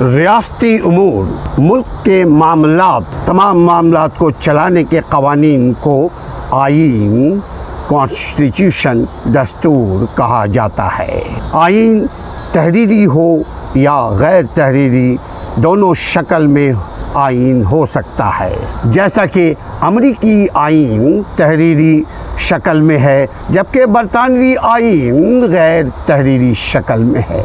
ریاستی امور، ملک کے معاملات، تمام معاملات کو چلانے کے قوانین کو آئین، کانسٹیٹیوشن، دستور کہا جاتا ہے۔ آئین تحریری ہو یا غیر تحریری، دونوں شکل میں آئین ہو سکتا ہے، جیسا کہ امریکی آئین تحریری شکل میں ہے جبکہ برطانوی آئین غیر تحریری شکل میں ہے۔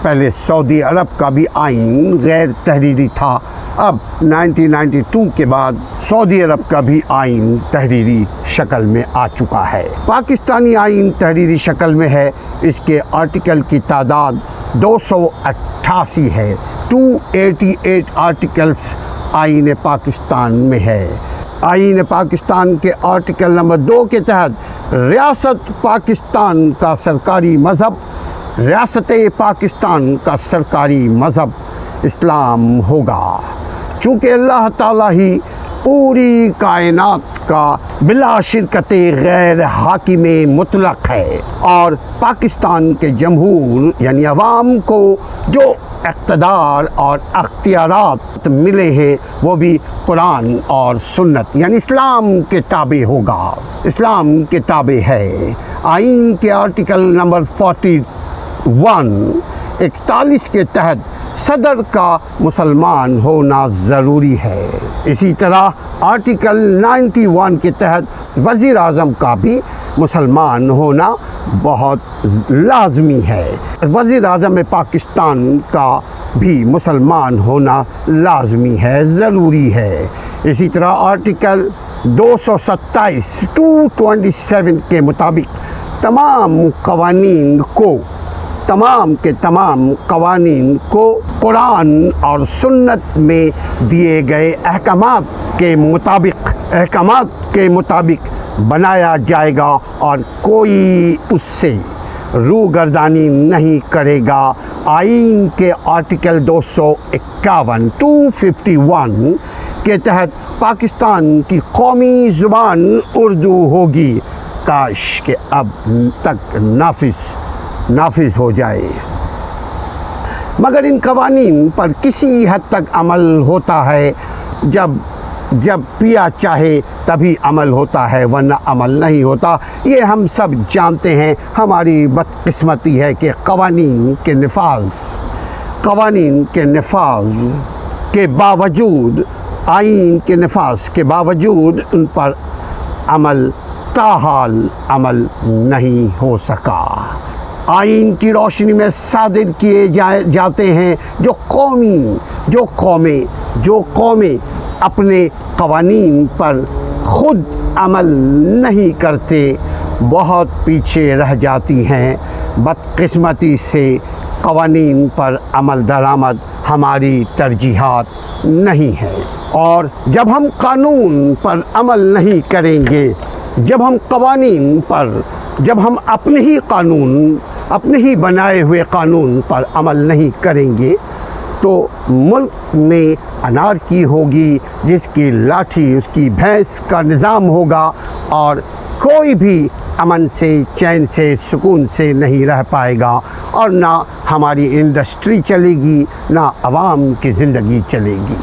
پہلے سعودی عرب کا بھی آئین غیر تحریری تھا، اب 1992 کے بعد سعودی عرب کا بھی آئین تحریری شکل میں آ چکا ہے۔ پاکستانی آئین تحریری شکل میں ہے، اس کے آرٹیکل کی تعداد 288 ہے۔ 288 آرٹیکلز آئین پاکستان میں ہے۔ آئین پاکستان کے آرٹیکل نمبر 2 کے تحت ریاست پاکستان کا سرکاری مذہب، ریاست پاکستان کا سرکاری مذہب اسلام ہوگا، چونکہ اللہ تعالیٰ ہی پوری کائنات کا بلا شرکت غیر حاکم مطلق ہے، اور پاکستان کے جمہور یعنی عوام کو جو اقتدار اور اختیارات ملے ہیں وہ بھی قرآن اور سنت یعنی اسلام کے تابع ہوگا، اسلام کے تابع ہے۔ آئین کے آرٹیکل نمبر 41 کے تحت صدر کا مسلمان ہونا ضروری ہے۔ اسی طرح آرٹیکل 91 کے تحت وزیر اعظم کا بھی مسلمان ہونا بہت لازمی ہے۔ وزیر اعظم پاکستان کا بھی مسلمان ہونا لازمی ہے، ضروری ہے۔ اسی طرح آرٹیکل 227 کے مطابق تمام قوانین کو قرآن اور سنت میں دیے گئے احکامات کے مطابق بنایا جائے گا اور کوئی اس سے روگردانی نہیں کرے گا۔ آئین کے آرٹیکل 251 کے تحت پاکستان کی قومی زبان اردو ہوگی، کاش کہ اب تک نافذ ہو جائے، مگر ان قوانین پر کسی حد تک عمل ہوتا ہے۔ جب پیا چاہے تبھی عمل ہوتا ہے، ورنہ عمل نہیں ہوتا۔ یہ ہم سب جانتے ہیں۔ ہماری بدقسمتی ہے کہ قوانین کے نفاذ کے باوجود، آئین کے نفاذ کے باوجود ان پر تاحال عمل نہیں ہو سکا۔ آئین کی روشنی میں صادر کیے جاتے ہیں جو قومیں اپنے قوانین پر خود عمل نہیں کرتے، بہت پیچھے رہ جاتی ہیں۔ بدقسمتی سے قوانین پر عمل درآمد ہماری ترجیحات نہیں ہے، اور جب ہم قانون پر عمل نہیں کریں گے، جب ہم اپنے ہی بنائے ہوئے قانون پر عمل نہیں کریں گے تو ملک میں انارکی ہوگی، جس کی لاٹھی اس کی بھینس کا نظام ہوگا، اور کوئی بھی امن سے، چین سے، سکون سے نہیں رہ پائے گا، اور نہ ہماری انڈسٹری چلے گی، نہ عوام کی زندگی چلے گی۔